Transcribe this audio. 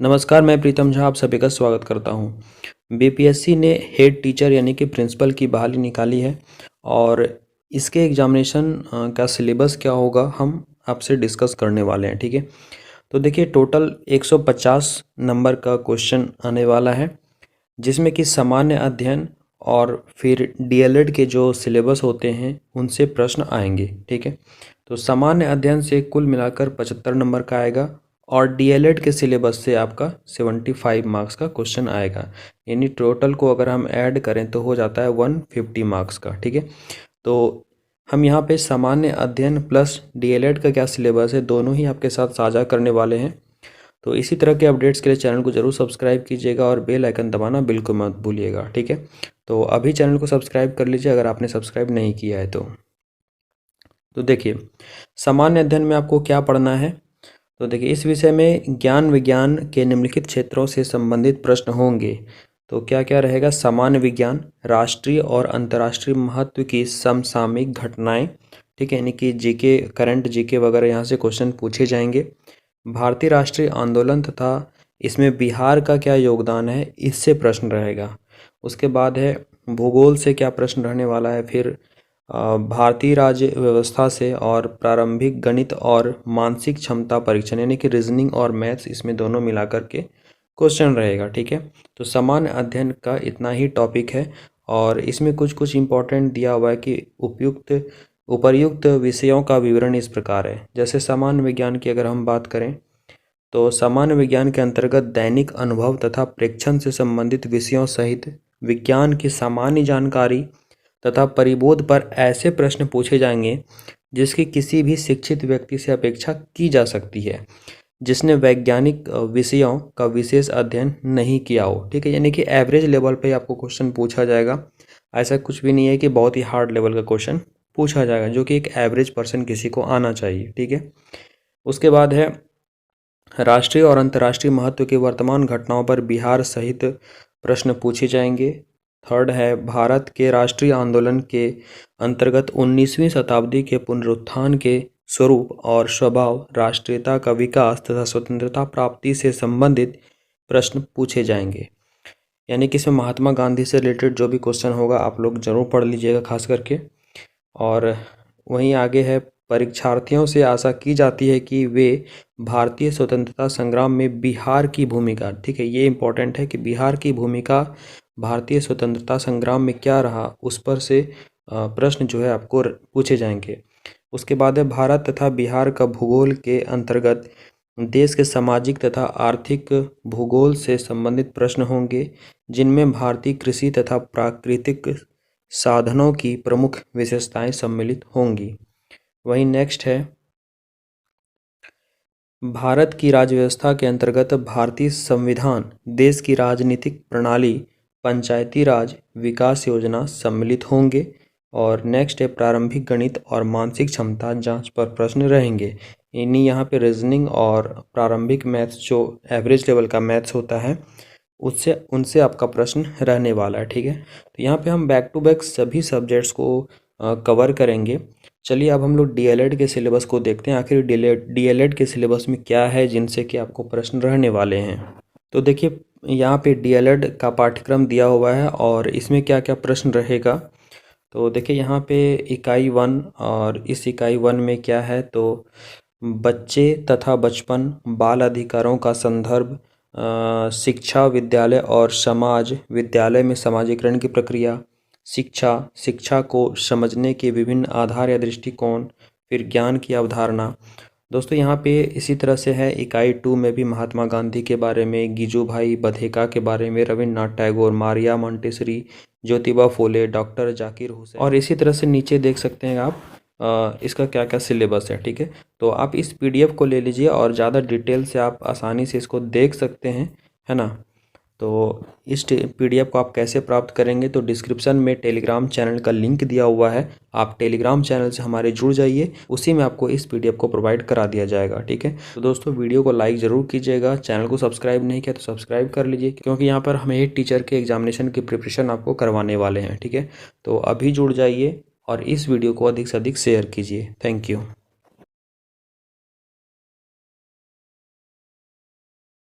नमस्कार, मैं प्रीतम झा आप सभी का स्वागत करता हूं। बीपीएससी ने हेड टीचर यानी कि प्रिंसिपल की बहाली निकाली है और इसके एग्जामिनेशन का सिलेबस क्या होगा हम आपसे डिस्कस करने वाले हैं। ठीक है, तो देखिए टोटल 150 नंबर का क्वेश्चन आने वाला है, जिसमें कि सामान्य अध्ययन और फिर डीएलएड के जो सिलेबस होते हैं उनसे प्रश्न आएंगे। ठीक है, तो सामान्य अध्ययन से कुल मिलाकर 75 नंबर का आएगा और डीएलएड के सिलेबस से आपका 75 मार्क्स का क्वेश्चन आएगा। यानी टोटल को अगर हम ऐड करें तो हो जाता है 150 मार्क्स का। ठीक है, तो हम यहाँ पे सामान्य अध्ययन प्लस डीएलएड का क्या सिलेबस है दोनों ही आपके साथ साझा करने वाले हैं। तो इसी तरह के अपडेट्स के लिए चैनल को जरूर सब्सक्राइब कीजिएगा और बेल आइकन दबाना बिल्कुल मत भूलिएगा। ठीक है, तो अभी चैनल को सब्सक्राइब कर लीजिए अगर आपने सब्सक्राइब नहीं किया है तो देखिए सामान्य अध्ययन में आपको क्या पढ़ना है। तो देखिए इस विषय में ज्ञान विज्ञान के निम्नलिखित क्षेत्रों से संबंधित प्रश्न होंगे। तो क्या क्या रहेगा? सामान्य विज्ञान, राष्ट्रीय और अंतर्राष्ट्रीय महत्व की समसामयिक घटनाएं। ठीक है, यानी कि जीके, करंट जीके वगैरह यहाँ से क्वेश्चन पूछे जाएंगे। भारतीय राष्ट्रीय आंदोलन तथा इसमें बिहार का क्या योगदान है, इससे प्रश्न रहेगा। उसके बाद है भूगोल से क्या प्रश्न रहने वाला है। फिर भारतीय राज्य व्यवस्था से और प्रारंभिक गणित और मानसिक क्षमता परीक्षण यानी कि रीजनिंग और मैथ्स, इसमें दोनों मिलाकर के क्वेश्चन रहेगा। ठीक है, तो सामान्य अध्ययन का इतना ही टॉपिक है और इसमें कुछ कुछ इम्पोर्टेंट दिया हुआ है कि उपर्युक्त विषयों का विवरण इस प्रकार है। जैसे सामान्य विज्ञान की अगर हम बात करें तो सामान्य विज्ञान के अंतर्गत दैनिक अनुभव तथा प्रेक्षण से संबंधित विषयों सहित विज्ञान की सामान्य जानकारी तथा परिबोध पर ऐसे प्रश्न पूछे जाएंगे जिसकी किसी भी शिक्षित व्यक्ति से अपेक्षा की जा सकती है जिसने वैज्ञानिक विषयों का विशेष अध्ययन नहीं किया हो। ठीक है, यानी कि एवरेज लेवल पे आपको क्वेश्चन पूछा जाएगा। ऐसा कुछ भी नहीं है कि बहुत ही हार्ड लेवल का क्वेश्चन पूछा जाएगा, जो कि एक एवरेज पर्सन किसी को आना चाहिए। ठीक है, उसके बाद है राष्ट्रीय और अंतर्राष्ट्रीय महत्व की वर्तमान घटनाओं पर बिहार सहित प्रश्न पूछे जाएंगे। थर्ड है भारत के राष्ट्रीय आंदोलन के अंतर्गत 19वीं शताब्दी के पुनरुत्थान के स्वरूप और स्वभाव, राष्ट्रीयता का विकास तथा स्वतंत्रता प्राप्ति से संबंधित प्रश्न पूछे जाएंगे। यानी कि इसमें महात्मा गांधी से रिलेटेड जो भी क्वेश्चन होगा आप लोग जरूर पढ़ लीजिएगा खास करके। और वहीं आगे है परीक्षार्थियों से आशा की जाती है कि वे भारतीय स्वतंत्रता संग्राम में बिहार की भूमिका, ठीक है ये इंपॉर्टेंट है कि बिहार की भूमिका भारतीय स्वतंत्रता संग्राम में क्या रहा, उस पर से प्रश्न जो है आपको पूछे जाएंगे। उसके बाद है भारत तथा बिहार का भूगोल के अंतर्गत देश के सामाजिक तथा आर्थिक भूगोल से संबंधित प्रश्न होंगे, जिनमें भारतीय कृषि तथा प्राकृतिक साधनों की प्रमुख विशेषताएं सम्मिलित होंगी। वहीं नेक्स्ट है भारत की राज्य व्यवस्था के अंतर्गत भारतीय संविधान, देश की राजनीतिक प्रणाली, पंचायती राज, विकास योजना सम्मिलित होंगे। और नेक्स्ट है प्रारंभिक गणित और मानसिक क्षमता जांच पर प्रश्न रहेंगे। इन्हीं यहाँ पे रीजनिंग और प्रारंभिक मैथ्स जो एवरेज लेवल का मैथ्स होता है उससे उनसे आपका प्रश्न रहने वाला है। ठीक है, तो यहाँ पे हम बैक टू बैक सभी सब्जेक्ट्स को कवर करेंगे। चलिए अब हम लोग डीएलएड के सिलेबस को देखते हैं, आखिर डीएलएड के सिलेबस में क्या है जिनसे कि आपको प्रश्न रहने वाले हैं। तो देखिए यहाँ पे डीएलएड का पाठ्यक्रम दिया हुआ है और इसमें क्या क्या प्रश्न रहेगा। तो देखिए यहाँ पे इकाई 1 और इस इकाई 1 में क्या है, तो बच्चे तथा बचपन, बाल अधिकारों का संदर्भ, शिक्षा, विद्यालय और समाज, विद्यालय में समाजीकरण की प्रक्रिया, शिक्षा को समझने के विभिन्न आधार या दृष्टिकोण, फिर ज्ञान की अवधारणा। दोस्तों यहाँ पे इसी तरह से है इकाई 2 में भी महात्मा गांधी के बारे में, गिजुभाई बधेका के बारे में, Rabindranath Tagore, Maria Montessori, Jyotiba Phule, doctor Zakir Hussain. और इसी तरह से नीचे देख सकते हैं आप इसका क्या क्या सिलेबस है। ठीक है, तो आप इस पीडीएफ को ले लीजिए और ज़्यादा डिटेल से आप आसानी से इसको देख सकते हैं, है ना। तो इस पीडीएफ को आप कैसे प्राप्त करेंगे, तो डिस्क्रिप्शन में टेलीग्राम चैनल का लिंक दिया हुआ है, आप टेलीग्राम चैनल से हमारे जुड़ जाइए, उसी में आपको इस पीडीएफ को प्रोवाइड करा दिया जाएगा। ठीक है, तो दोस्तों वीडियो को लाइक ज़रूर कीजिएगा, चैनल को सब्सक्राइब नहीं किया तो सब्सक्राइब कर लीजिए, क्योंकि यहाँ पर हम हेड टीचर के एग्जामिनेशन की प्रिपरेशन आपको करवाने वाले हैं। ठीक है, तो अभी जुड़ जाइए और इस वीडियो को अधिक से अधिक शेयर कीजिए। Thank you.